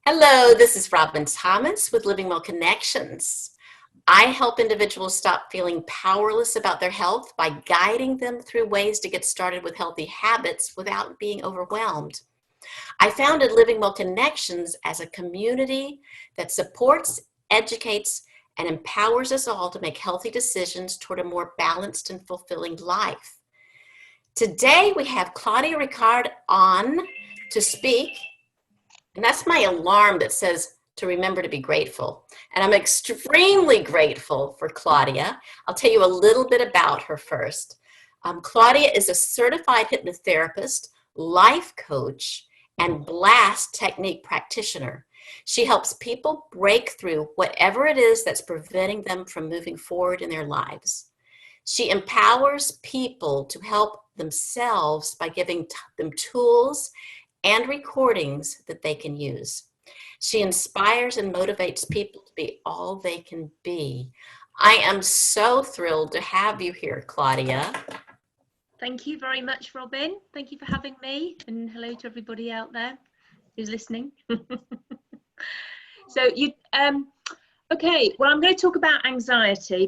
Hello, this is Robin Thomas with Living Well Connections. I help individuals stop feeling powerless about their health by guiding them through ways to get started with healthy habits without being overwhelmed. I founded Living Well Connections as a community that supports, educates, and empowers us all to make healthy decisions toward a more balanced and fulfilling life. Today we have Claudia Rickard on to speak. And that's my alarm that says to remember to be grateful. And I'm extremely grateful for Claudia. I'll tell you a little bit about her first. Claudia is a certified hypnotherapist, life coach, and blast technique practitioner. She helps people break through whatever it is that's preventing them from moving forward in their lives. She empowers people to help themselves by giving them tools and recordings that they can use. She inspires and motivates people to be all they can be. I am so thrilled to have you here, Claudia. Thank you very much, Robin. Thank you for having me, and hello to everybody out there who's listening. So okay, well, I'm going to talk about anxiety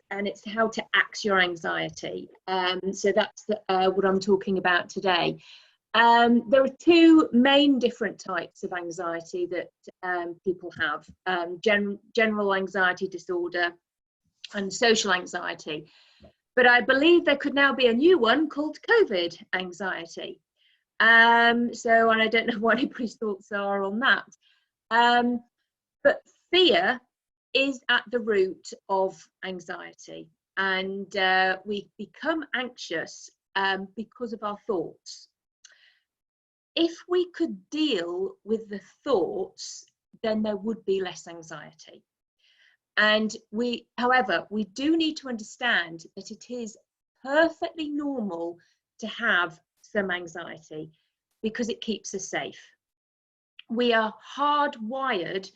and it's how to axe your anxiety. So that's what I'm talking about today. There are two main different types of anxiety that people have, general anxiety disorder and social anxiety. But I believe there could now be a new one called COVID anxiety. And I don't know what anybody's thoughts are on that. But fear is at the root of anxiety. And we become anxious because of our thoughts. If we could deal with the thoughts, then there would be less anxiety. And however, we do need to understand that it is perfectly normal to have some anxiety because it keeps us safe. We are hardwired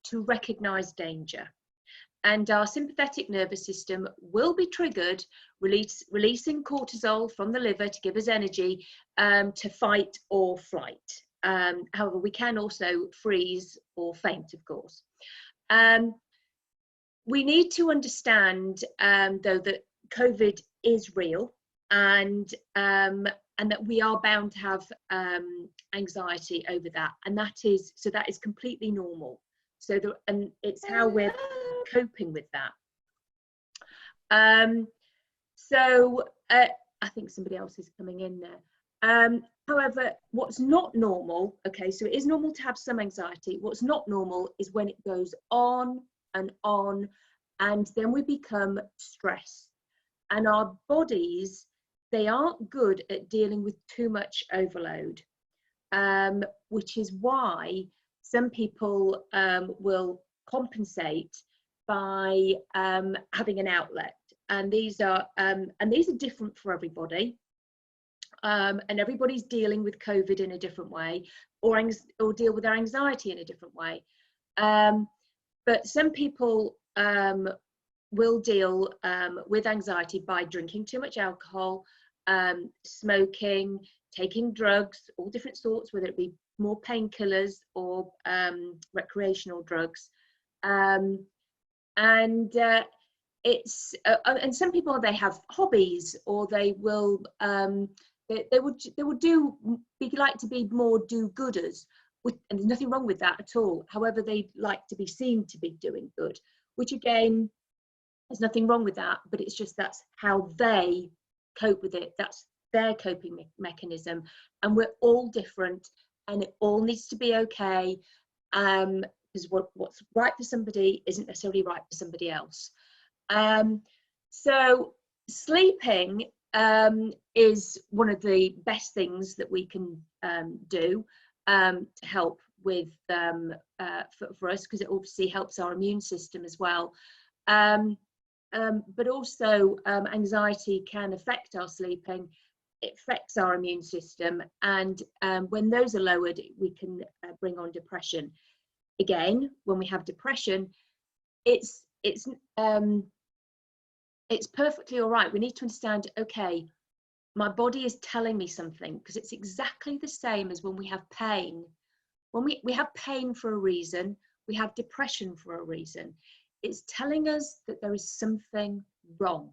to recognize danger. And our sympathetic nervous system will be triggered, releasing cortisol from the liver to give us energy to fight or flight. However, we can also freeze or faint, of course. We need to understand, though, that COVID is real and that we are bound to have anxiety over that. And that is completely normal. And it's how we're coping with that. I think somebody else is coming in there. However, what's not normal, okay, so it is normal to have some anxiety. What's not normal is when it goes on, and then we become stressed. And our bodies, they aren't good at dealing with too much overload, which is why some people will compensate by having an outlet, and these are different for everybody, and everybody's dealing with COVID in a different way, or deal with their anxiety in a different way. But some people will deal with anxiety by drinking too much alcohol, smoking, taking drugs, all different sorts, whether it be more painkillers or recreational drugs. And some people, they have hobbies, or they will like to be more do-gooders, and there's nothing wrong with that at all. However, they like to be seen to be doing good, which again, there's nothing wrong with that, but it's just that's how they cope with it. That's their coping mechanism, and we're all different, and it all needs to be okay, because what's right for somebody isn't necessarily right for somebody else. So sleeping is one of the best things that we can do to help with for us, because it obviously helps our immune system as well. But also anxiety can affect our sleeping. It affects our immune system, and when those are lowered, we can bring on depression. Again, when we have depression, it's perfectly all right. We need to understand, okay, my body is telling me something, because it's exactly the same as when we have pain. When we have pain for a reason, we have depression for a reason. It's telling us that there is something wrong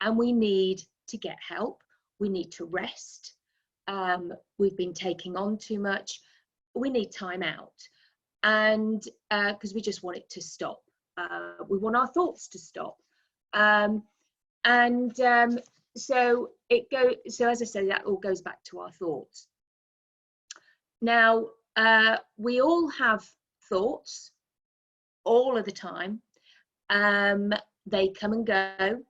and we need to get help. We need to rest. We've been taking on too much. We need time out. And because we just want it to stop. We want our thoughts to stop. So as I said, that all goes back to our thoughts. Now, we all have thoughts all of the time. They come and go,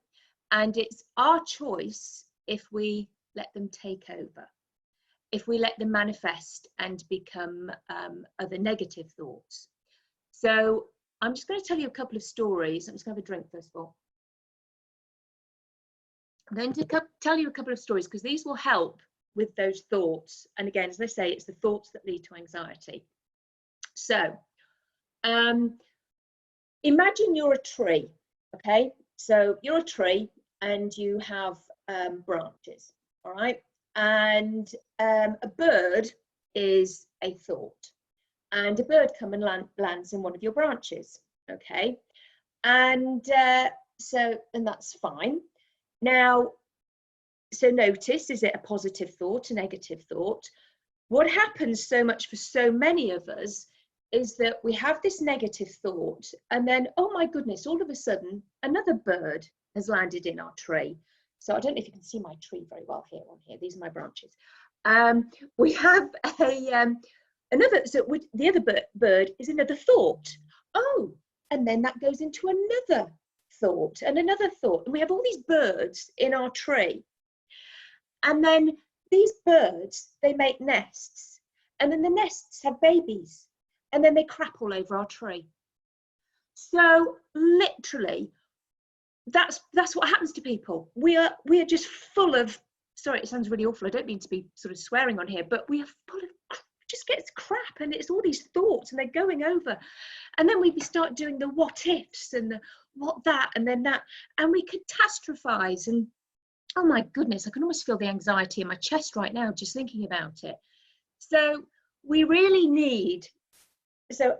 and it's our choice if we let them take over, if we let them manifest and become other negative thoughts. So I'm just going to tell you a couple of stories. I'm just going to have a drink first of all. I'm going to tell you a couple of stories because these will help with those thoughts. And again, as I say, it's the thoughts that lead to anxiety. So imagine you're a tree, okay? So you're a tree and you have branches, all right? And a bird is a thought. And a bird comes and lands in one of your branches, okay? And that's fine. Now, so notice, is it a positive thought, a negative thought? What happens so much for so many of us is that we have this negative thought and then, oh my goodness, all of a sudden, another bird has landed in our tree. So I don't know if you can see my tree very well here on here. These are my branches. We have the other bird is another thought. Oh, and then that goes into another thought and another thought. And we have all these birds in our tree. And then these birds, they make nests. And then the nests have babies. And then they crap all over our tree. So literally, that's what happens to people. We are just full of, sorry, it sounds really awful. I don't mean to be sort of swearing on here, but we are full of, just gets crap, and it's all these thoughts and they're going over. And then we start doing the what ifs and the what that and then that, and we catastrophize. And oh my goodness, I can almost feel the anxiety in my chest right now just thinking about it. So we really need, so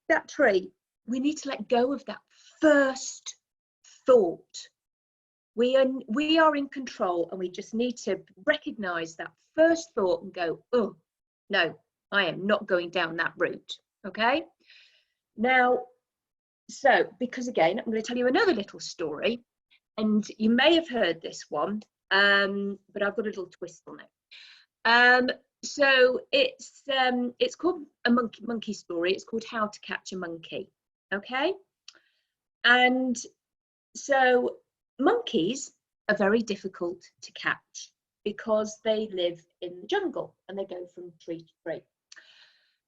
that tree, we need to let go of that first thought. We are in control, and we just need to recognize that first thought and go, oh no, I am not going down that route. Okay, now, so because again, I'm going to tell you another little story, and you may have heard this one, but I've got a little twist on it. So it's called a monkey story. It's called How to Catch a Monkey. Okay, and so monkeys are very difficult to catch because they live in the jungle and they go from tree to tree.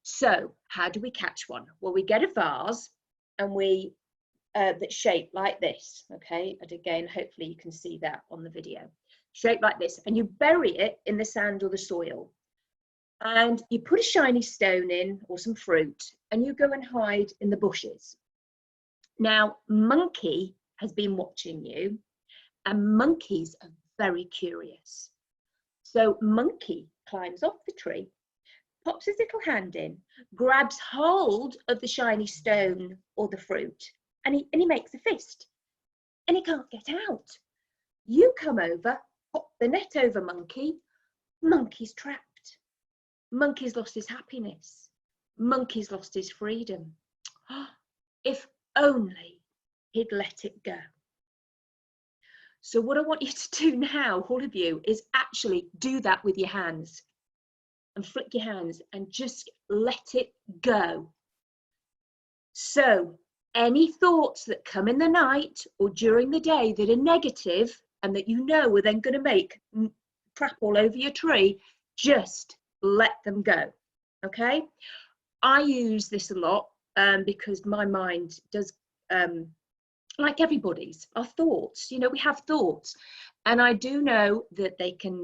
So how do we catch one? Well, we get a vase and we that's shaped like this. Okay, and again, hopefully you can see that on the video. Shaped like this, and you bury it in the sand or the soil. And you put a shiny stone in or some fruit, and you go and hide in the bushes. Now, monkey has been watching you, and monkeys are very curious. So monkey climbs off the tree, pops his little hand in, grabs hold of the shiny stone or the fruit, and he makes a fist, and he can't get out. You come over, pop the net over monkey, monkey's trapped. Monkey's lost his happiness. Monkey's lost his freedom. If only he'd let it go. So what I want you to do now, all of you, is actually do that with your hands and flick your hands and just let it go. So any thoughts that come in the night or during the day that are negative and that you know are then going to make crap all over your tree, just let them go. Okay, I use this a lot because my mind does, like everybody's, our thoughts, you know, we have thoughts, and I do know that they can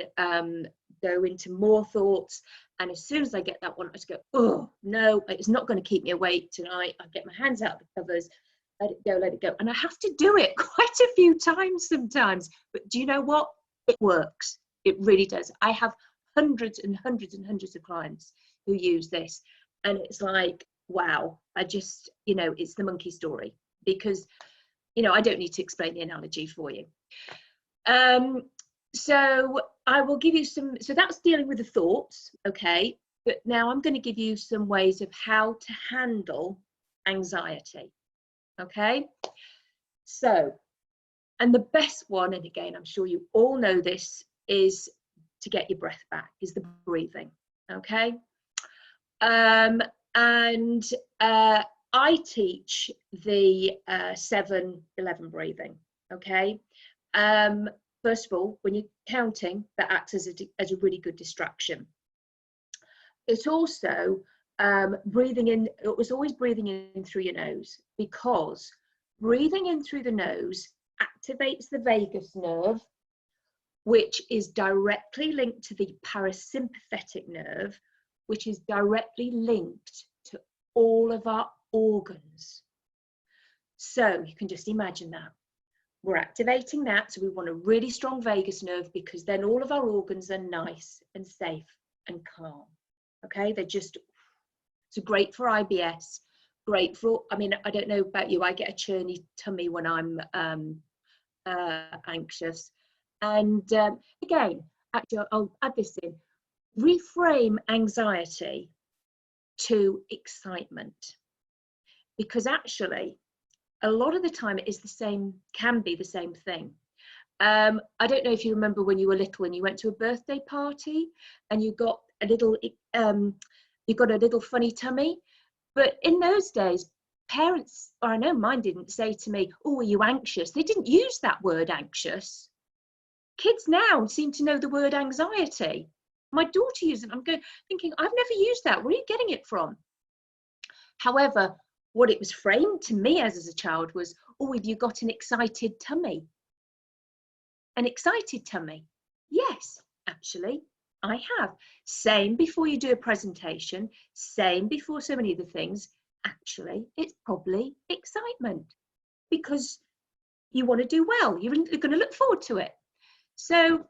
go into more thoughts, and as soon as I get that one, I just go, oh no, it's not going to keep me awake tonight. I get my hands out of the covers, let it go, and I have to do it quite a few times sometimes, but do you know what, it works, it really does. I have hundreds and hundreds and hundreds of clients who use this, And it's like, wow, I just, you know, it's the monkey story, because, you know, I don't need to explain the analogy for you. So I will give you some, so that's dealing with the thoughts, okay? But now I'm going to give you some ways of how to handle anxiety, okay? So, and the best one, and again, I'm sure you all know this, is to get your breath back, is the breathing, okay? And I teach the 7-11 breathing, okay? First of all, when you're counting, that acts as a really good distraction. It's also breathing in, it was always breathing in through your nose, because breathing in through the nose activates the vagus nerve, which is directly linked to the parasympathetic nerve, which is directly linked to all of our organs. So you can just imagine that. We're activating that, so we want a really strong vagus nerve, because then all of our organs are nice and safe and calm. Okay, they're just, so great for IBS, great for, I mean, I don't know about you, I get a churny tummy when I'm anxious. And again, actually, I'll add this in, reframe anxiety to excitement, because actually, a lot of the time it is the same, can be the same thing. I don't know if you remember when you were little and you went to a birthday party and you got a little, funny tummy. But in those days, parents, or I know mine didn't say to me, "Oh, are you anxious?" They didn't use that word anxious. Kids now seem to know the word anxiety. My daughter uses it. I'm thinking, I've never used that. Where are you getting it from? However, what it was framed to me as a child was, "Oh, have you got an excited tummy?" An excited tummy? Yes, actually, I have. Same before you do a presentation, same before so many other things. Actually, it's probably excitement, because you want to do well. You're going to look forward to it. So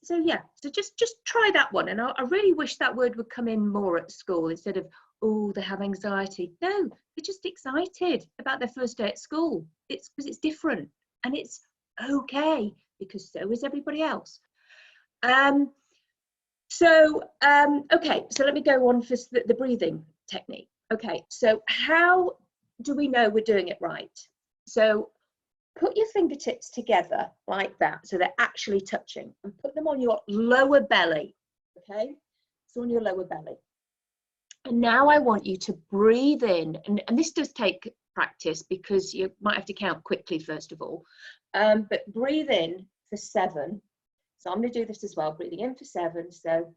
so just try that one. And I really wish that word would come in more at school, instead of, "Oh, they have anxiety." No, they're just excited about their first day at school. It's because it's different, and it's okay, because so is everybody else. Okay, so let me go on for the breathing technique. Okay, so how do we know we're doing it right? So put your fingertips together like that, so they're actually touching, and put them on your lower belly, okay? So on your lower belly. And now I want you to breathe in, and this does take practice, because you might have to count quickly first of all, but breathe in for 7. So I'm going to do this as well, breathing in for 7, so,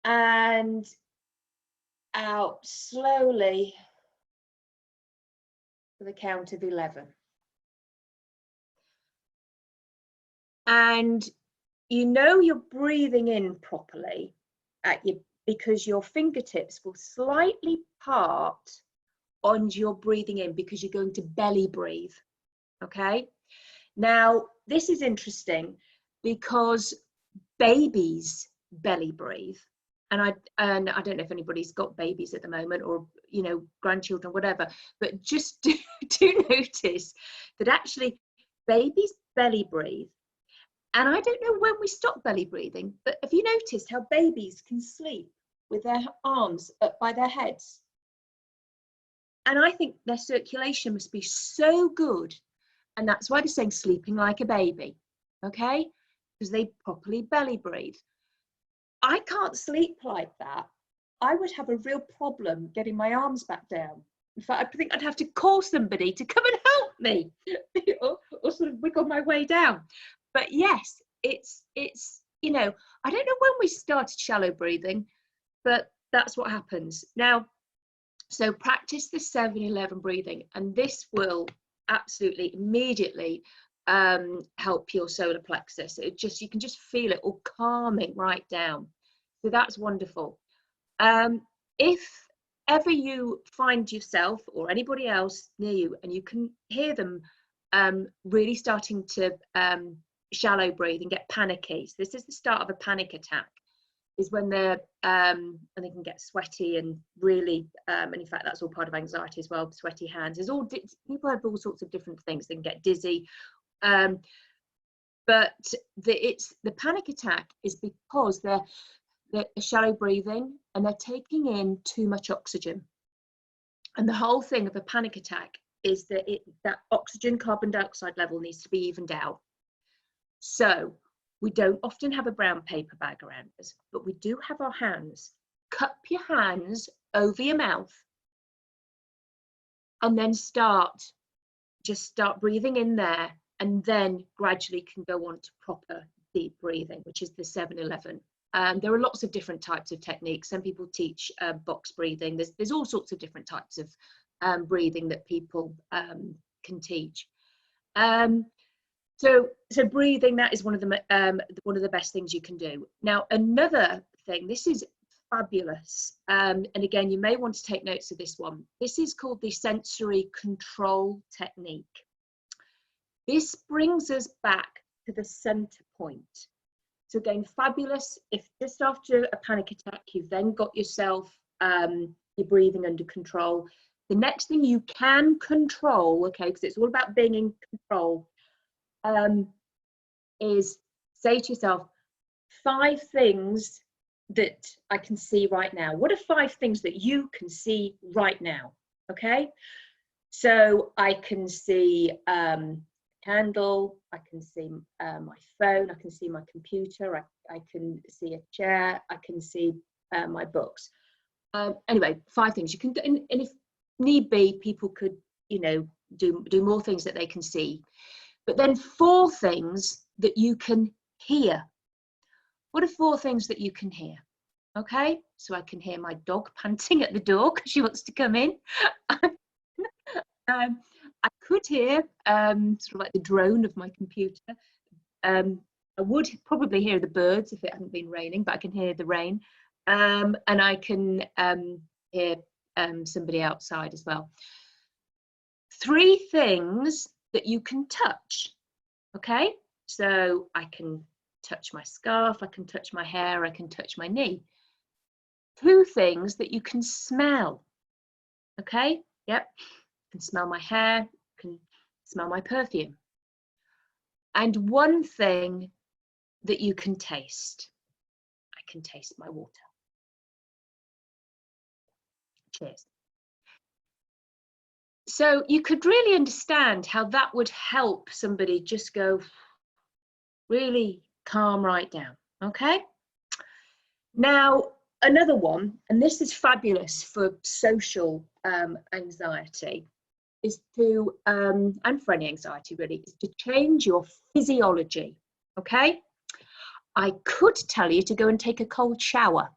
and out slowly for the count of 11. And you know you're breathing in properly because your fingertips will slightly part on your breathing in, because you're going to belly breathe. Okay, now this is interesting, because babies belly breathe, and I don't know if anybody's got babies at the moment, or you know, grandchildren, whatever, but just do notice that actually babies belly breathe. And I don't know when we stop belly breathing, but have you noticed how babies can sleep with their arms up by their heads? And I think their circulation must be so good. And that's why they're saying sleeping like a baby, okay? Because they properly belly breathe. I can't sleep like that. I would have a real problem getting my arms back down. In fact, I think I'd have to call somebody to come and help me, or sort of wiggle my way down. But yes, it's you know, I don't know when we started shallow breathing, but that's what happens. Now, so practice the 7-11 breathing, and this will absolutely immediately help your solar plexus. You can just feel it all calming right down. So that's wonderful. If ever you find yourself or anybody else near you and you can hear them really starting to shallow breathe and get panicky, so this is the start of a panic attack, is when they're and they can get sweaty and really and in fact that's all part of anxiety as well, sweaty hands. There's all people have all sorts of different things. They can get dizzy, but the panic attack is because they're shallow breathing and they're taking in too much oxygen. And the whole thing of a panic attack is that that oxygen carbon dioxide level needs to be evened out. So we don't often have a brown paper bag around us, but we do have our hands. Cup your hands over your mouth and then just start breathing in there, and then gradually can go on to proper deep breathing, which is the 7-11. There are lots of different types of techniques. Some people teach box breathing. There's all sorts of different types of breathing that people can teach. So breathing, that is one of the best things you can do. Now, another thing, this is fabulous, and again, you may want to take notes of this one. This is called the sensory control technique. This brings us back to the center point. So again, fabulous if just after a panic attack, you've then got yourself, your breathing under control. The next thing you can control, okay, because it's all about being in control, is say to yourself, 5 things that I can see right now. What are 5 things that you can see right now? Okay, so I can see candle, I can see my phone, I can see my computer, I can see a chair, I can see my books. Anyway, 5 things you can do, and if need be, people could, you know, do more things that they can see. But then 4 things that you can hear. What are 4 things that you can hear? Okay, so I can hear my dog panting at the door because she wants to come in. I could hear sort of like the drone of my computer. I would probably hear the birds if it hadn't been raining, but I can hear the rain. And I can hear somebody outside as well. 3 things that you can touch. Okay, so I can touch my scarf, I can touch my hair, I can touch my knee. 2 things that you can smell. Okay, yep, I can smell my hair, I can smell my perfume. And 1 thing that you can taste. I can taste my water. Cheers. So you could really understand how that would help somebody just go really calm right down. Okay. Now, another one, and this is fabulous for social anxiety, is to, and for any anxiety really, is to change your physiology. Okay. I could tell you to go and take a cold shower.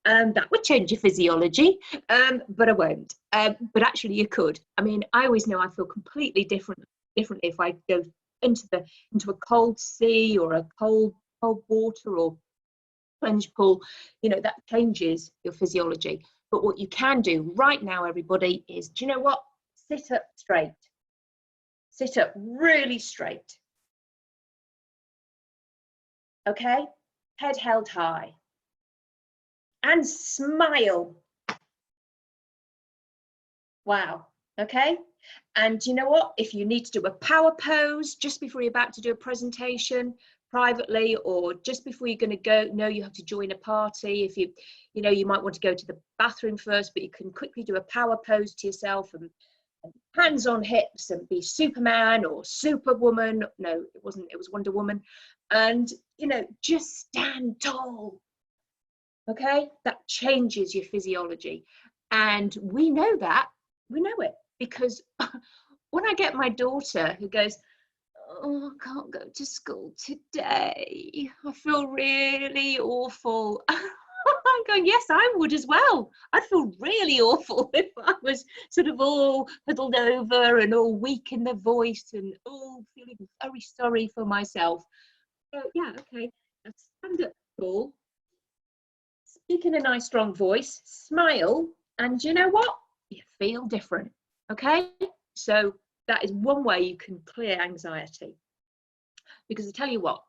That would change your physiology, but I won't. But actually you could. I mean, I always know I feel completely differently if I go into a cold sea or a cold water or plunge pool. You know, that changes your physiology. But what you can do right now, everybody, is, do you know what? Sit up straight. Sit up really straight. Okay? Head held high. And smile. Wow. Okay. And you know what? If you need to do a power pose just before you're about to do a presentation privately, or just before you're going to go, no, you have to join a party. If you know, you might want to go to the bathroom first, but you can quickly do a power pose to yourself and hands on hips and be Superman or Superwoman. No, it wasn't. It was Wonder Woman. And, you know, just stand tall. Okay, that changes your physiology. And we know that, we know it, because when I get my daughter who goes, oh, I can't go to school today, I feel really awful. I'm going, yes, I would as well. I'd feel really awful if I was sort of all huddled over and all weak in the voice and all feeling very sorry for myself. So yeah, okay, now stand up tall. Speak in a nice strong voice, smile, and you know what? You feel different. Okay, so that is one way you can clear anxiety. Because I tell you what,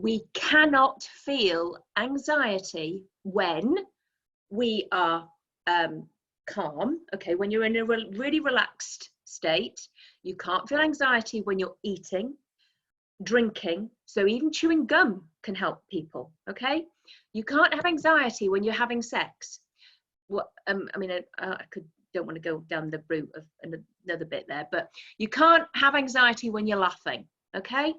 We cannot feel anxiety when we are calm. Okay, when you're in a really relaxed state. You can't feel anxiety when you're eating, drinking. So even chewing gum can help people. Okay, you can't have anxiety when you're having sex. What I mean, I don't want to go down the route of another bit there, but you can't have anxiety when you're laughing. Okay,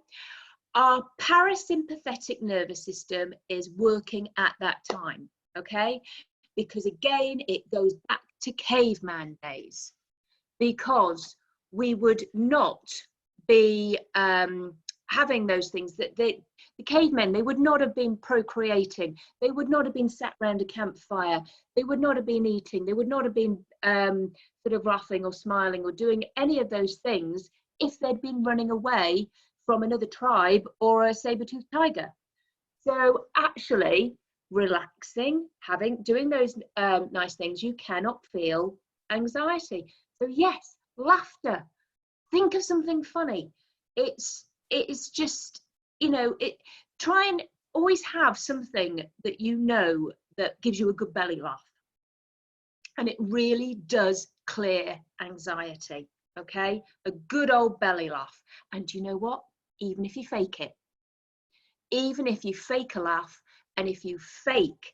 our parasympathetic nervous system is working at that time. Okay, because again, it goes back to caveman days, because we would not be having those things. That the cavemen, they would not have been procreating, they would not have been sat around a campfire, they would not have been eating, they would not have been sort of laughing or smiling or doing any of those things if they'd been running away from another tribe or a saber-toothed tiger. So actually relaxing, doing those nice things, you cannot feel anxiety. So yes, laughter, think of something funny. It's just, try and always have something that that gives you a good belly laugh, and it really does clear anxiety. Okay, a good old belly laugh. And you know what, even if you fake it, even if you fake a laugh, and if you fake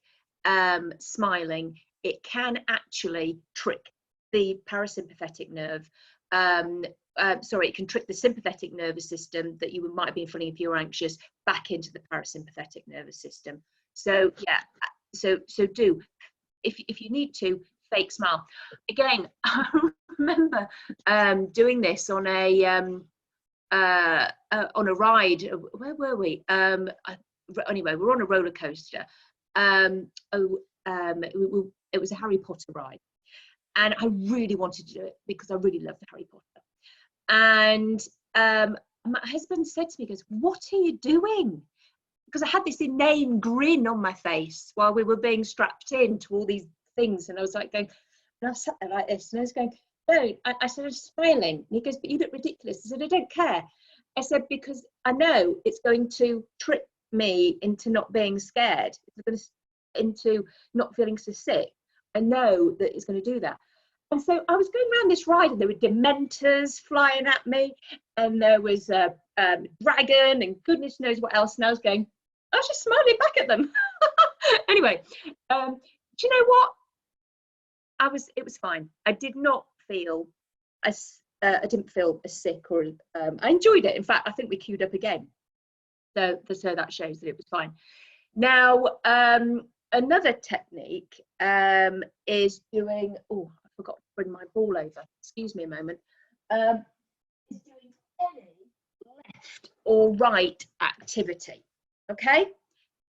smiling, it can actually trick the parasympathetic nerve. It can trick the sympathetic nervous system that you might have been feeling if you were anxious back into the parasympathetic nervous system. So yeah, so do, if you need to, fake smile. Again, I remember doing this on a ride. Where were we? Anyway, we're on a roller coaster. It was a Harry Potter ride, and I really wanted to do it because I really love the Harry Potter. And my husband said to me, he goes, "What are you doing?" Because I had this inane grin on my face while we were being strapped in to all these things, and I was like going, and I sat there like this, and I was going, "No," I said, "I'm smiling." And he goes, "But you look ridiculous." I said, "I don't care." I said, "Because I know it's going to trick me into not being scared. It's going to into not feeling so sick. I know that it's going to do that." And so I was going around this ride, and there were dementors flying at me, and there was a dragon, and goodness knows what else. And I was just smiling back at them. Anyway, do you know what? It was fine. I did not feel I didn't feel as sick, or I enjoyed it. In fact, I think we queued up again. So that shows that it was fine. Now, another technique is doing, oh, I forgot to bring my ball over. Excuse me a moment. Is doing any left or right activity. Okay?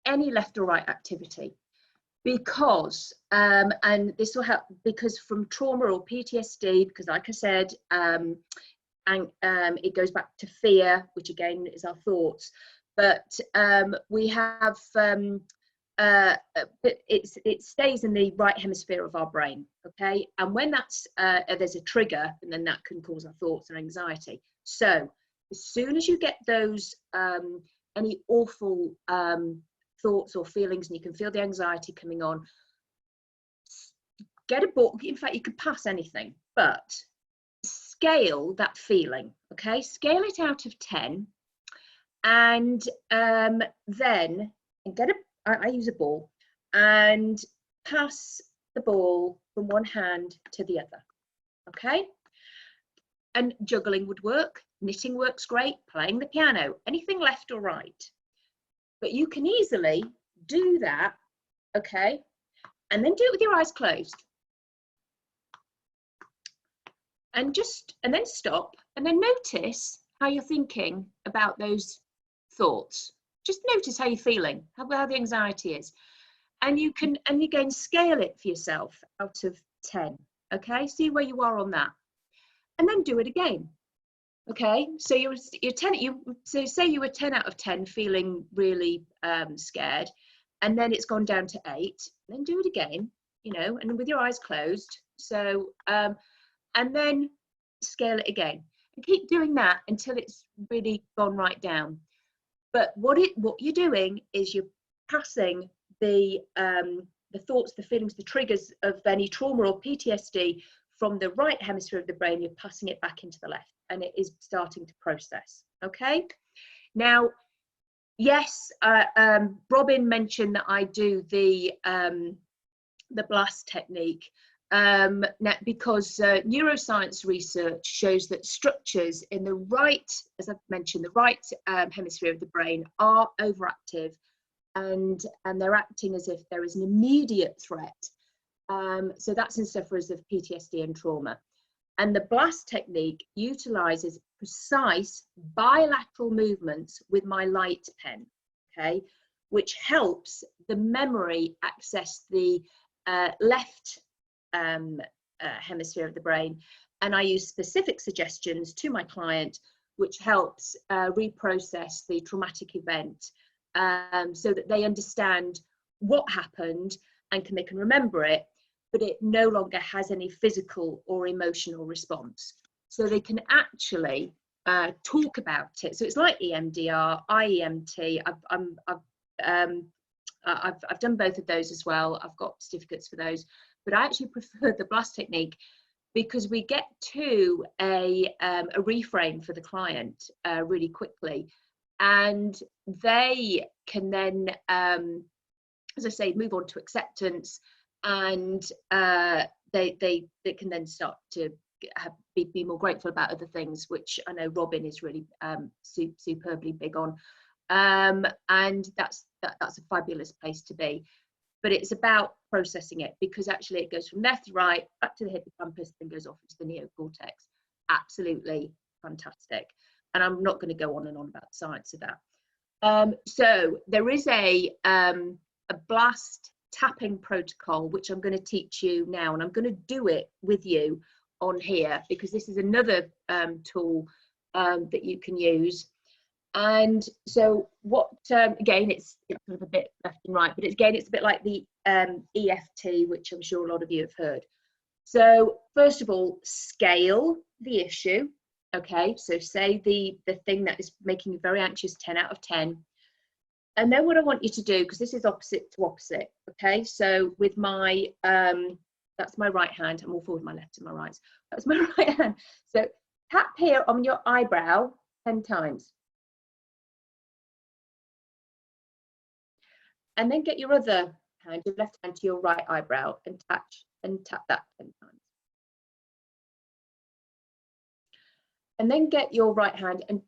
Any left or right activity. Because, and this will help, because from trauma or PTSD, because like I said, and it goes back to fear, which again is our thoughts, but we have, it stays in the right hemisphere of our brain, okay? And when there's a trigger, and then that can cause our thoughts and anxiety. So as soon as you get those, any awful thoughts or feelings, and you can feel the anxiety coming on, get a book. In fact, you could pass anything, but scale that feeling, okay? Scale it out of 10, and then I use a ball and pass the ball from one hand to the other, okay? And juggling would work, knitting works great, playing the piano, anything left or right. But you can easily do that, okay? And then do it with your eyes closed. And then stop, and then notice how you're thinking about those thoughts. Just notice how you're feeling, how the anxiety is. And you can scale it for yourself out of 10, okay? See where you are on that. And then do it again. Okay, so you're 10. So say you were 10 out of 10, feeling really scared, and then it's gone down to 8. Then do it again, and with your eyes closed. So and then scale it again, and keep doing that until it's really gone right down. But what you're doing is you're passing the thoughts, the feelings, the triggers of any trauma or PTSD from the right hemisphere of the brain, you're passing it back into the left, and it is starting to process. Okay. Now, yes, Robin mentioned that I do the BLAST technique. Because neuroscience research shows that structures in the right, as I've mentioned, the right hemisphere of the brain are overactive, and they're acting as if there is an immediate threat. So that's in sufferers of PTSD and trauma. And the BLAST technique utilizes precise bilateral movements with my light pen, okay, which helps the memory access the left hemisphere of the brain, and I use specific suggestions to my client which helps reprocess the traumatic event, so that they understand what happened and they can remember it, but it no longer has any physical or emotional response, so they can actually talk about it. So it's like EMDR, IEMT. I've done both of those as well. I've got certificates for those, but I actually prefer the BLAST technique because we get to a reframe for the client really quickly, and they can then, as I say, move on to acceptance, and they can then start to be more grateful about other things, which I know Robin is really superbly big on. And that's a fabulous place to be, but it's about processing it, because actually it goes from left to right, back to the hippocampus, then goes off into the neocortex. Absolutely fantastic. And I'm not going to go on and on about the science of that. So there is a BLAST tapping protocol, which I'm going to teach you now, and I'm going to do it with you on here, because this is another tool that you can use. And so what, again, it's sort of a bit left and right, but it's a bit like the EFT, which I'm sure a lot of you have heard. So first of all, scale the issue. Okay, so say the thing that is making you very anxious, 10 out of 10. And then what I want you to do, because this is opposite to opposite, okay, so with my, that's my right hand, I'm all forward, my left and my right. That's my right hand. So tap here on your eyebrow 10 times. And then get your other hand, your left hand, to your right eyebrow and tap that 10 times. And then get your right hand and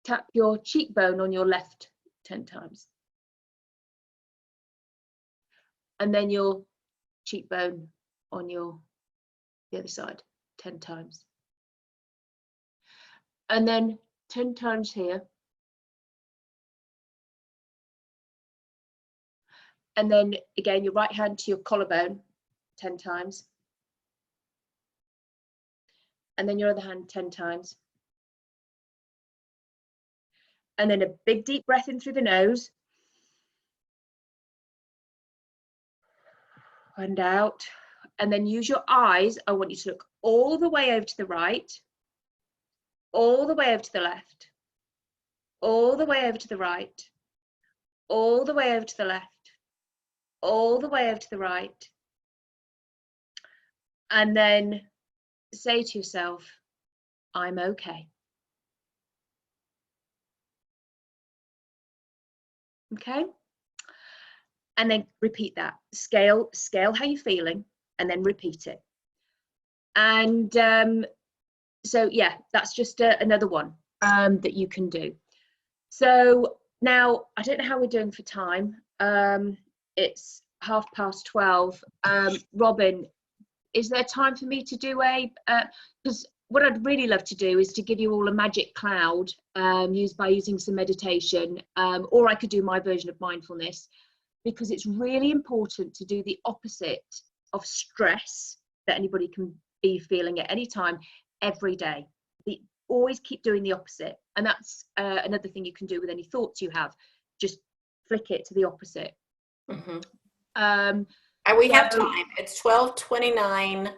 tap your cheekbone on your left 10 times. And then your cheekbone on the other side 10 times. And then 10 times here. And then again, your right hand to your collarbone 10 times. And then your other hand 10 times. And then a big deep breath in through the nose. And out. And then use your eyes. I want you to look all the way over to the right, all the way over to the left, all the way over to the right, all the way over to the left, all the way over to the right. And then say to yourself, I'm okay. Okay? And then repeat that. Scale how you're feeling, and then repeat it. And so yeah, that's just another one that you can do. So now I don't know how we're doing for time. It's 12:30. Robin, is there time for me to do because what I'd really love to do is to give you all a magic cloud using some meditation, or I could do my version of mindfulness, because it's really important to do the opposite of stress that anybody can be feeling at any time, every day. Always keep doing the opposite. And that's another thing you can do with any thoughts you have. Just flick it to the opposite. Mm-hmm. And we have time. It's 12:29.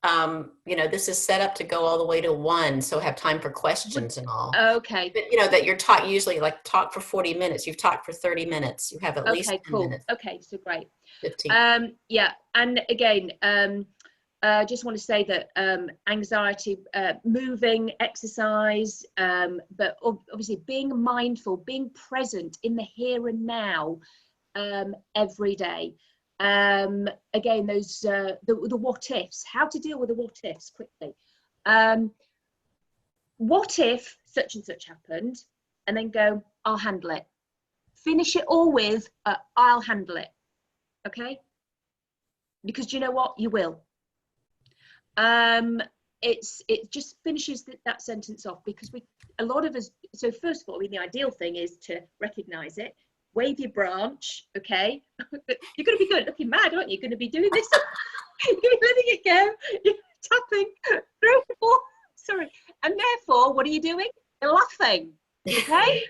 you know, this is set up to go all the way to 1, so have time for questions and all. Okay. But, you know, that you're taught usually like talk for 40 minutes. You've talked for 30 minutes. You have at least Okay, 10 cool. minutes. Okay, so great. 15. Yeah, and again, just want to say that anxiety, moving, exercise, but obviously being mindful, being present in the here and now, every day. Again, those the what ifs, how to deal with the what ifs quickly. What if such and such happened? And then go, I'll handle it. Finish it all with, I'll handle it. Okay? Because you know what? You will. It just finishes that sentence off, because a lot of us, so first of all, I mean, the ideal thing is to recognize it, wave your branch, okay? You're going to be good looking mad, aren't you? You're going to be doing this. You're going to be letting it go. You're tapping. 3, 4. Sorry. And therefore, what are you doing? You're laughing. Okay?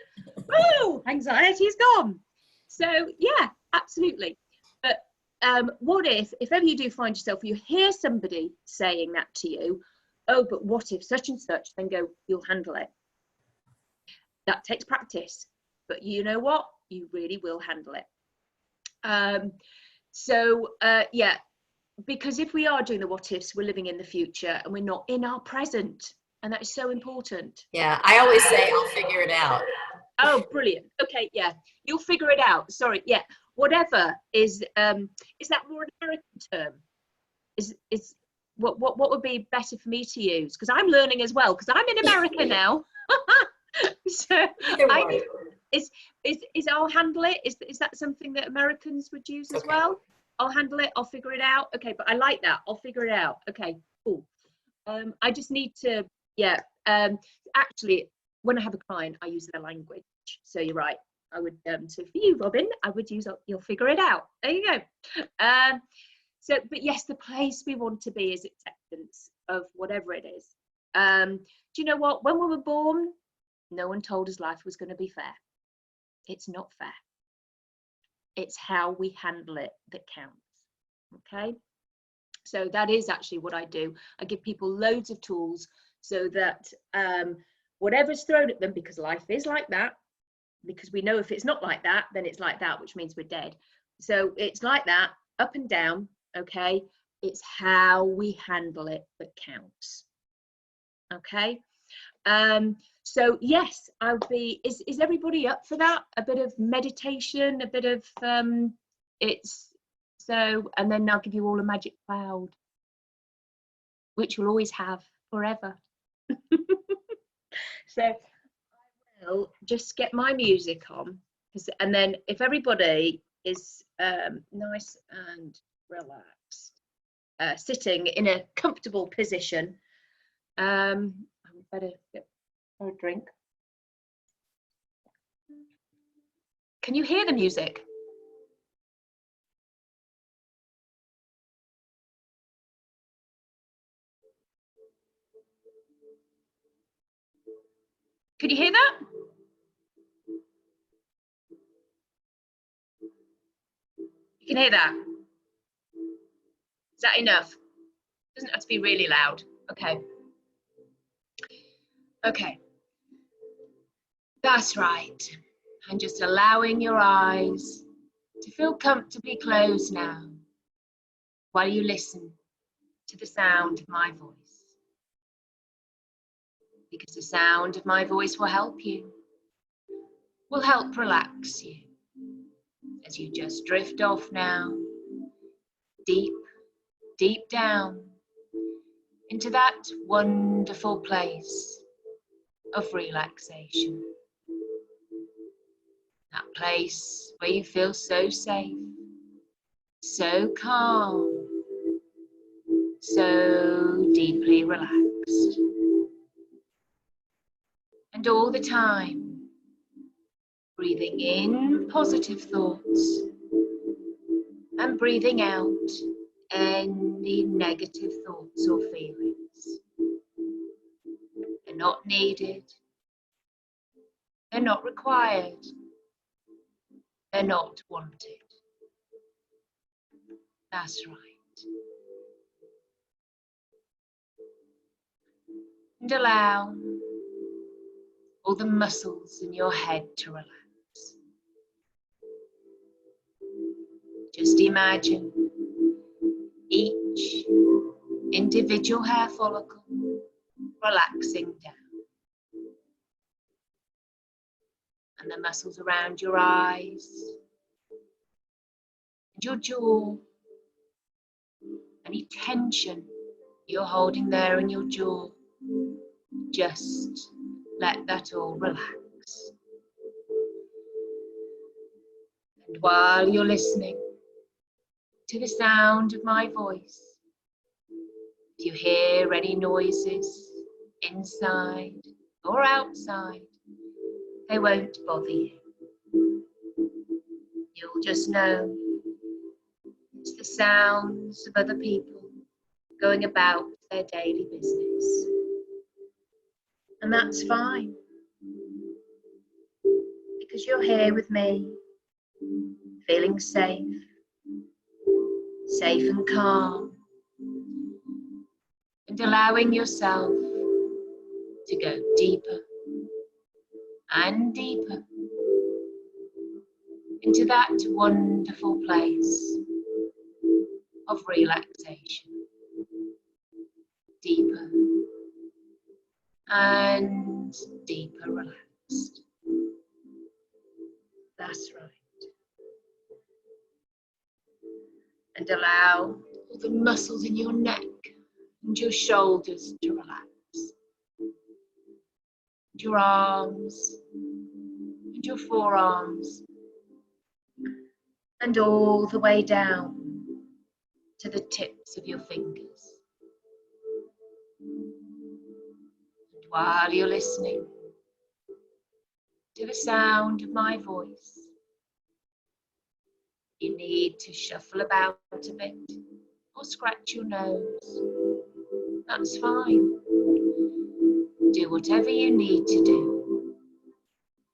Woo! Anxiety is gone. So yeah, absolutely. But what if ever you do find yourself, you hear somebody saying that to you, oh, but what if such and such, then go, you'll handle it. That takes practice, but you know what? You really will handle it. Yeah, because if we are doing the what ifs, we're living in the future and we're not in our present. And that is so important. Yeah, I always say I'll figure it out. Oh, brilliant. Okay, yeah, you'll figure it out. Sorry, yeah. Whatever is that more an American term? Is what would be better for me to use? Because I'm learning as well, because I'm in America now. So is I'll handle it. Is that something that Americans would use as well? I'll handle it. I'll figure it out. Okay, but I like that. I'll figure it out. Okay, cool. I just need to, yeah. Actually, when I have a client, I use their language. So you're right. I would. So for you, Robin, I would use. You'll figure it out. There you go. So, but yes, the place we want to be is acceptance of whatever it is. Do you know what? When we were born, no one told us life was going to be fair. It's not fair. It's how we handle it that counts. Okay. So that is actually what I do. I give people loads of tools so that whatever's thrown at them, because life is like that, because we know if it's not like that, then it's like that, which means we're dead. So it's like that, up and down. Okay. It's how we handle it that counts. Okay. So yes, I'll be, is everybody up for that? A bit of meditation, a bit of, and then I'll give you all a magic cloud, which you'll always have forever. So I will just get my music on, and then if everybody is nice and relaxed, sitting in a comfortable position, I better get a drink. Can you hear the music? Can you hear that? You can hear that? Is that enough? Doesn't have to be really loud. Okay. Okay. That's right. And just allowing your eyes to feel comfortably closed now while you listen to the sound of my voice. Because the sound of my voice will help you, will help relax you as you just drift off now, deep, deep down into that wonderful place of relaxation. That place where you feel so safe, so calm, so deeply relaxed. And all the time, breathing in positive thoughts and breathing out any negative thoughts or feelings. They're not needed. They're not required. They're not wanted. That's right. And allow all the muscles in your head to relax. Just imagine each individual hair follicle relaxing down. And the muscles around your eyes and your jaw, any tension you're holding there in your jaw, just let that all relax. And while you're listening to the sound of my voice, if you hear any noises inside or outside, they won't bother you. You'll just know it's the sounds of other people going about their daily business. And that's fine, because you're here with me, feeling safe and calm, and allowing yourself to go deeper and deeper into that wonderful place of relaxation. Deeper and deeper relaxed. That's right. And allow all the muscles in your neck and your shoulders to relax. And your arms and your forearms. And all the way down to the tips of your fingers. And while you're listening to the sound of my voice, you need to shuffle about a bit or scratch your nose. That's fine. Do whatever you need to do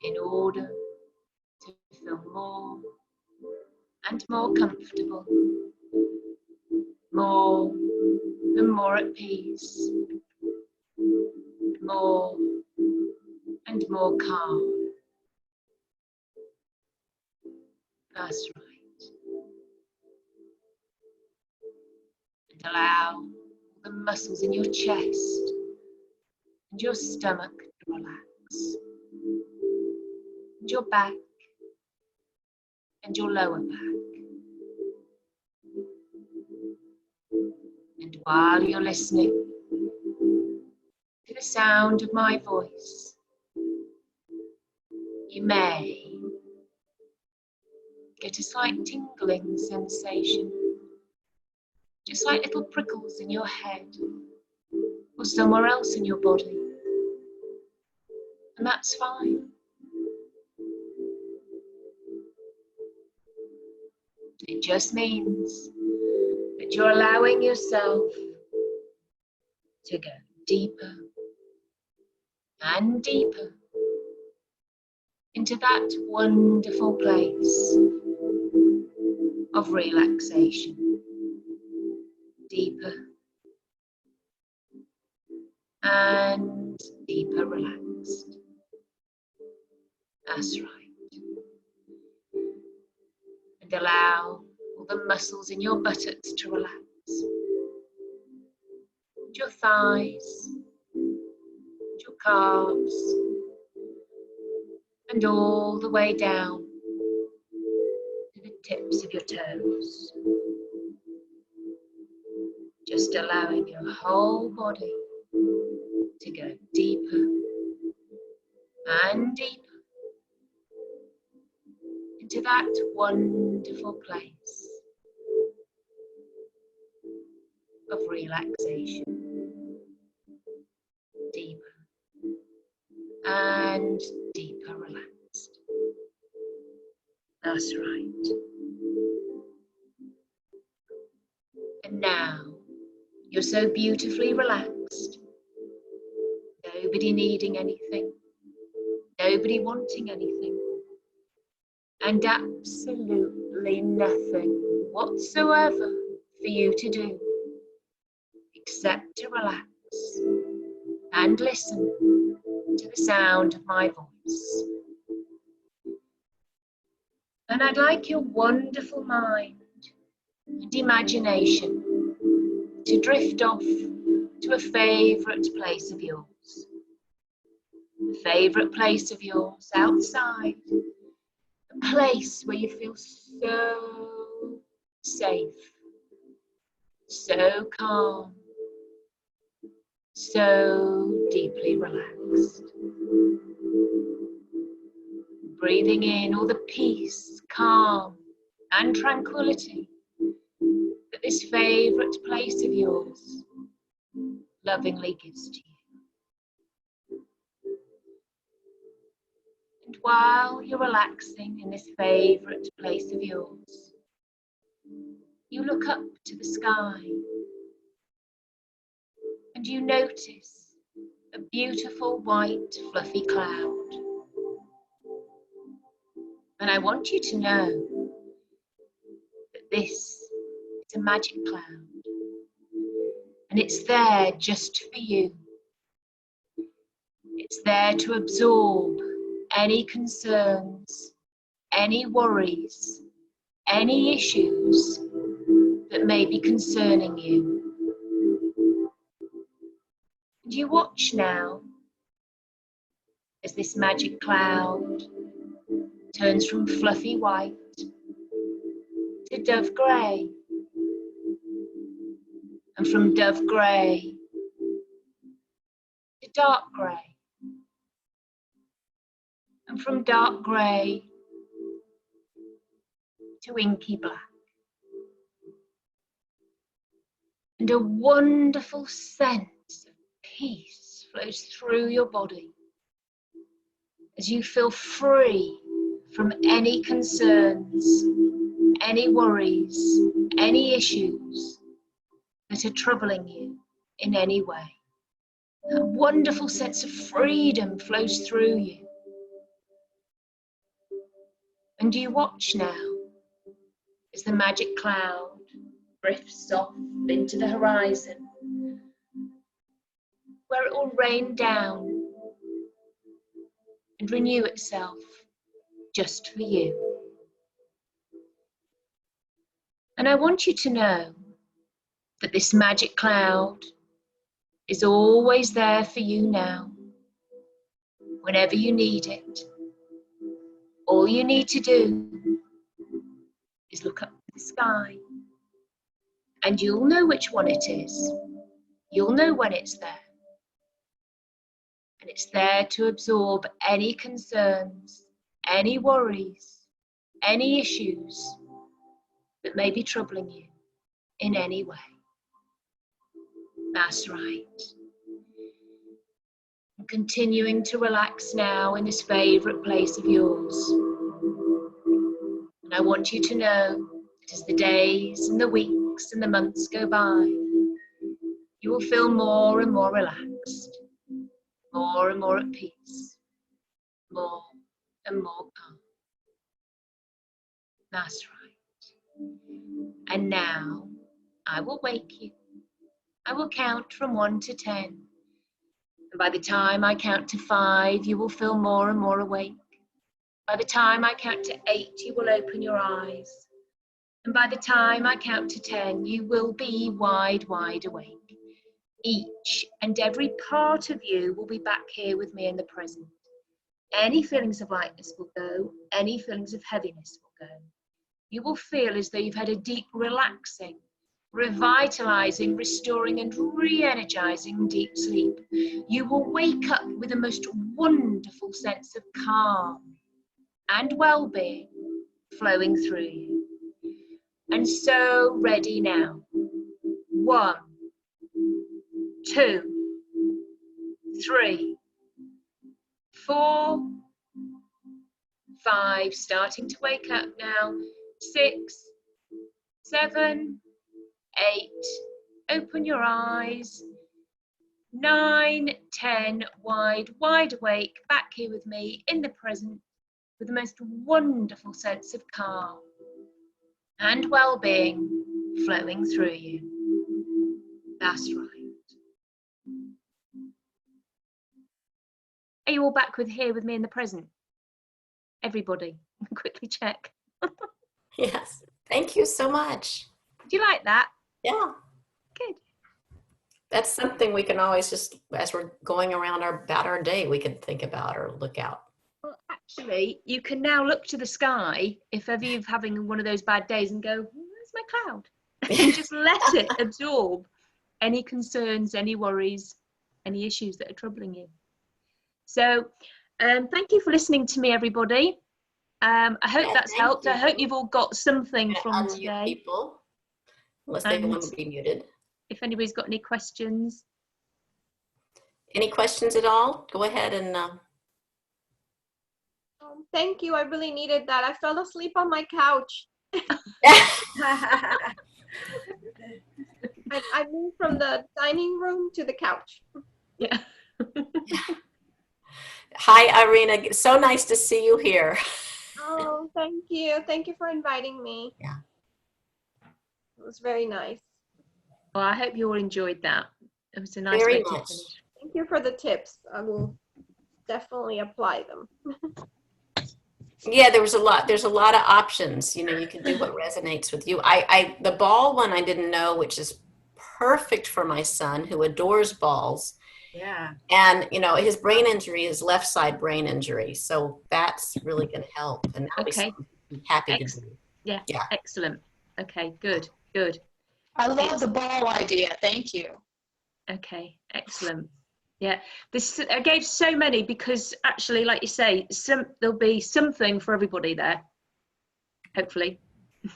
in order to feel more and more comfortable, more and more at peace, more and more calm. That's right. And allow the muscles in your chest and your stomach to relax, and your back and your lower back. And while you're listening to the sound of my voice, you may get a slight tingling sensation, just like little prickles in your head or somewhere else in your body. And that's fine. It just means that you're allowing yourself to go deeper and deeper into that wonderful place of relaxation. Deeper and deeper relaxed. That's right. And allow all the muscles in your buttocks to relax. And your thighs, and your calves, and all the way down to the tips of your toes. Just allowing your whole body to go deeper and deeper into that wonderful place of relaxation. Deeper and deeper relaxed. That's right. And now you're so beautifully relaxed. Nobody needing anything. Nobody wanting anything. And absolutely nothing whatsoever for you to do except to relax and listen to the sound of my voice. And I'd like your wonderful mind and imagination to drift off to a favourite place of yours. A favourite place of yours outside. A place where you feel so safe, so calm, so deeply relaxed. Breathing in all the peace, calm, and tranquility that this favourite place of yours lovingly gives to you. And while you're relaxing in this favourite place of yours, you look up to the sky and you notice a beautiful white fluffy cloud. And I want you to know that this is a magic cloud. And it's there just for you. It's there to absorb any concerns, any worries, any issues that may be concerning you. And you watch now as this magic cloud turns from fluffy white to dove grey, and from dove grey to dark grey, and from dark grey to inky black. And a wonderful sense of peace flows through your body as you feel free from any concerns, any worries, any issues that are troubling you in any way. A wonderful sense of freedom flows through you. And you watch now as the magic cloud drifts off into the horizon, where it will rain down and renew itself just for you. And I want you to know that this magic cloud is always there for you now, whenever you need it. All you need to do is look up to the sky, and you'll know which one it is. You'll know when it's there. And it's there to absorb any concerns, any worries, any issues that may be troubling you in any way. That's right. And continuing to relax now in this favourite place of yours. And I want you to know that as the days and the weeks and the months go by, you will feel more and more relaxed, more and more at peace, more and more calm. That's right. And now I will wake you. I will count from 1 to 10. And by the time I count to 5, you will feel more and more awake. By the time I count to 8, you will open your eyes. And by the time I count to 10, you will be wide, wide awake. Each and every part of you will be back here with me in the present. Any feelings of lightness will go. Any feelings of heaviness will go. You will feel as though you've had a deep relaxing, revitalizing, restoring and re-energizing deep sleep. You will wake up with a most wonderful sense of calm and well-being flowing through you. And so ready now. 1, 2, 3, 4, 5, starting to wake up now. 6, 7, 8, open your eyes. 9, 10, wide, wide awake, back here with me in the present with the most wonderful sense of calm and well-being flowing through you. That's right. Are you all back here with me in the present? Everybody, quickly check. Yes. Thank you so much. Do you like that? Yeah. Good. That's something we can always just, as we're going around about our day, we can think about or look out. Well, actually, you can now look to the sky if ever you're having one of those bad days and go, where's my cloud? And just let it absorb any concerns, any worries, any issues that are troubling you. So thank you for listening to me, everybody. I hope that's helped. I hope you've all got something from today. People, unless they want to be muted. If anybody's got any questions. Any questions at all? Go ahead and. Thank you. I really needed that. I fell asleep on my couch. I moved from the dining room to the couch. Yeah. Hi, Irina. So nice to see you here. Oh, thank you. Thank you for inviting me. Yeah. It was very nice. Well, I hope you all enjoyed that. It was a nice Very way to much. finish. Thank you for the tips. I will definitely apply them. Yeah, there's a lot of options. You know, you can do what resonates with you. The ball one I didn't know, which is perfect for my son who adores balls. Yeah. And, you know, his brain injury is left side brain injury. So that's really going to help. And that'll be something I'm happy to do. Yeah. Yeah. Excellent. Okay, good, good. I love the ball idea. Thank you. Okay, excellent. Yeah, I gave so many because actually, like you say, there'll be something for everybody there, hopefully.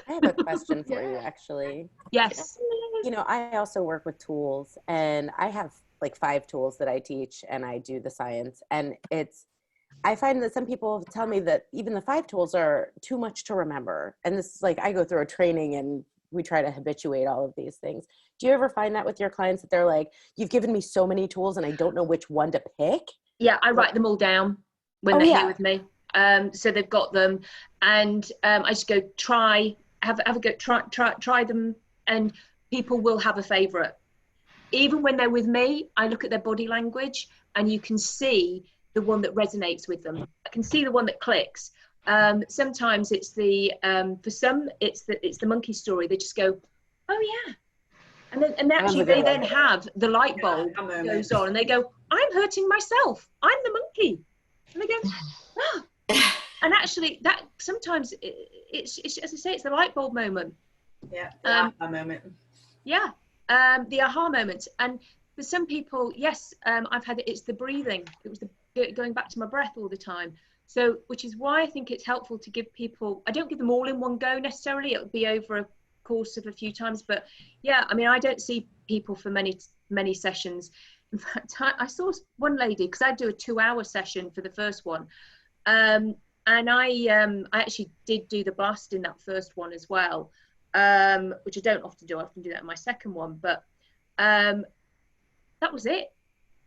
I have a question for you, actually. Yes. You know, I also work with tools, and I have like 5 tools that I teach, and I do the science. And I find that some people tell me that even the 5 tools are too much to remember. And this is like, I go through a training and we try to habituate all of these things. Do you ever find that with your clients that they're like, you've given me so many tools and I don't know which one to pick? Yeah, I write them all down when they're here with me. So they've got them, and I just go try them, and people will have a favorite. Even when they're with me, I look at their body language, and you can see the one that resonates with them. I can see the one that clicks. Sometimes it's for some it's the monkey story. They just go, oh yeah, and actually they then have the light bulb goes on, and they go, I'm hurting myself. I'm the monkey, and they go, oh. And actually that sometimes it's as I say, it's the light bulb moment. Yeah, the aha moment. Yeah, the aha moment. And for some people, yes, I've had it's the breathing. It was the going back to my breath all the time. So, which is why I think it's helpful to give people, I don't give them all in one go necessarily, it'll be over a course of a few times, but yeah, I mean, I don't see people for many sessions. In fact, I saw one lady, because I do a 2-hour session for the first one, and I actually did do the blast in that first one as well, which I don't often do. I often do that in my second one, but that was it.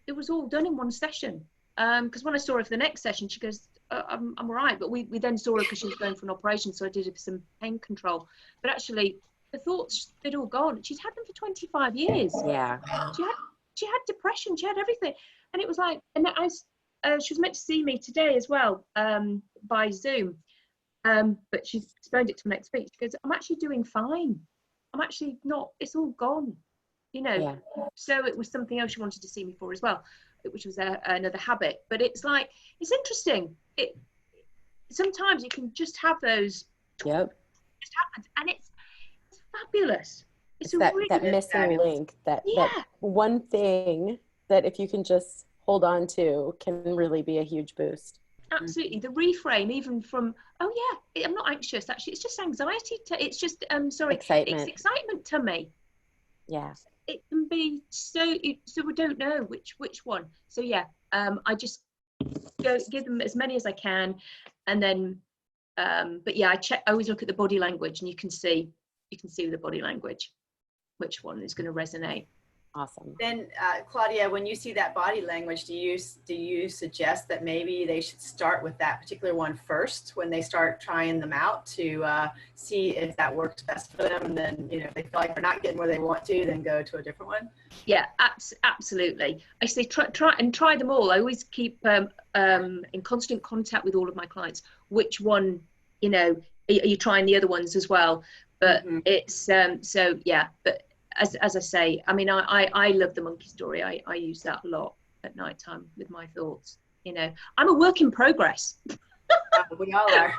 It was all done in one session. Because when I saw her for the next session, she goes, I'm all right. But we then saw her because she was going for an operation, so I did some pain control. But actually, the thoughts, they'd all gone. She's had them for 25 years. Yeah. She had depression. She had everything. And it was like, and she was meant to see me today as well, by Zoom. But she's postponed it till next week. She goes, I'm actually doing fine. I'm actually not, it's all gone. You know, Yeah. So it was something else she wanted to see me for as well, which was another habit. But it's like, it's interesting. Sometimes you can just have those. Yep. Just happens, and it's fabulous. It's that missing link, that one thing that if you can just hold on to can really be a huge boost. Absolutely. The reframe, even from, oh yeah, I'm not anxious. Actually, it's just anxiety. It's just Excitement. It's excitement to me. Yeah. It can be so we don't know which one. So yeah, I just give them as many as I can, and then but yeah, I always look at the body language, and you can see with the body language which one is going to resonate. Awesome. Then, Claudia, when you see that body language, do you suggest that maybe they should start with that particular one first when they start trying them out to see if that works best for them, and then if they feel like they're not getting where they want to, then go to a different one? Yeah, absolutely. I say try them all. I always keep in constant contact with all of my clients. Which one, are you trying the other ones as well? But it's so yeah. But as I say, I mean, I love the monkey story. I use that a lot at nighttime with my thoughts. I'm a work in progress. We all are.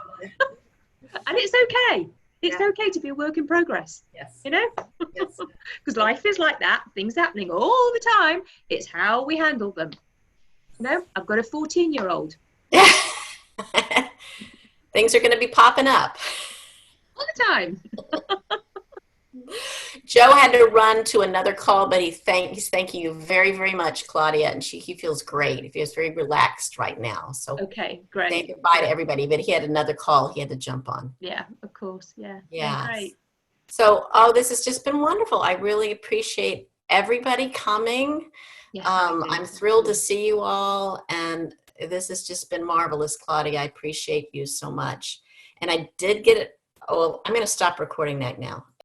And it's okay. It's okay to be a work in progress. Yes. Yes. Because life is like that. Things happening all the time. It's how we handle them. I've got a 14-year-old. Things are going to be popping up All the time. Joe had to run to another call, but he's thanking you very, very much, Claudia, and he feels great. He feels very relaxed right now. So okay, great. Say goodbye to everybody, but he had another call he had to jump on. Yeah, of course. Yeah. Yeah. Great. So, this has just been wonderful. I really appreciate everybody coming. Yeah, I'm thrilled to see you all, and this has just been marvelous, Claudia. I appreciate you so much. And I did get it. Oh, I'm going to stop recording that now.